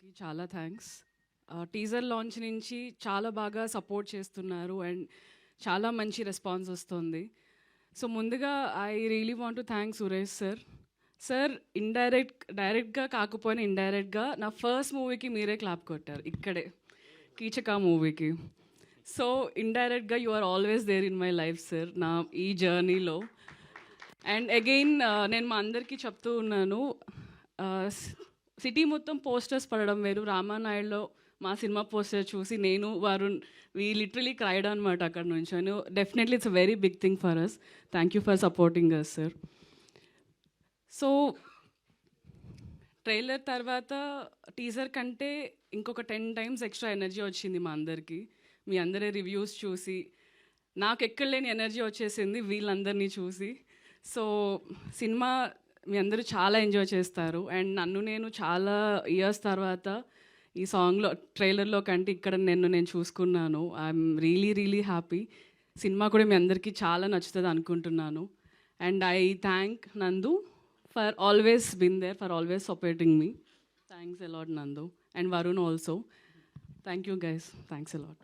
అందరికీ చాలా thanks. Teaser launch నుంచి చాలా బాగా సపోర్ట్ చేస్తున్నారు అండ్ చాలా మంచి రెస్పాన్స్ వస్తుంది. సో ముందుగా I really want to thank Suresh sir. Sir డైరెక్ట్గా కాకపోయినా ఇండైరెక్ట్గా నా ఫస్ట్ మూవీకి మీరే క్లాప్ కొట్టారు ఇక్కడే, కీచక మూవీకి. సో ఇండైరెక్ట్గా you are always there in my life sir, నా ఈ జర్నీలో. అండ్ అగైన్ నేను మా అందరికీ చెప్తూ ఉన్నాను, సిటీ మొత్తం పోస్టర్స్ పడడం వేరు, రామానాయుడులో మా సినిమా పోస్టర్ చూసి నేను వరుణ్ వీ లిటరలీ క్రైడ్ అనమాట అక్కడ నుంచి. అని definitely it's a very big thing for us. Thank you for supporting us sir. So trailer తర్వాత టీజర్ కంటే ఇంకొక 10 times ఎక్స్ట్రా ఎనర్జీ వచ్చింది మా అందరికీ. మీ అందరి రివ్యూస్ చూసి నాకు ఎక్కడలేని ఎనర్జీ వచ్చేసింది వీళ్ళందరినీ చూసి. సో సినిమా మీ అందరూ చాలా ఎంజాయ్ చేస్తారు. అండ్ నన్ను నేను చాలా ఇయర్స్ తర్వాత ఈ సాంగ్లో ట్రైలర్లో కంటే ఇక్కడ నేను చూసుకున్నాను. I'm really happy. సినిమా కూడా మీ అందరికీ చాలా నచ్చుతుంది అనుకుంటున్నాను. And I thank Nandu for always been there, for always supporting me. Thanks a lot Nandu. And Varun also. Thank you guys. Thanks allot.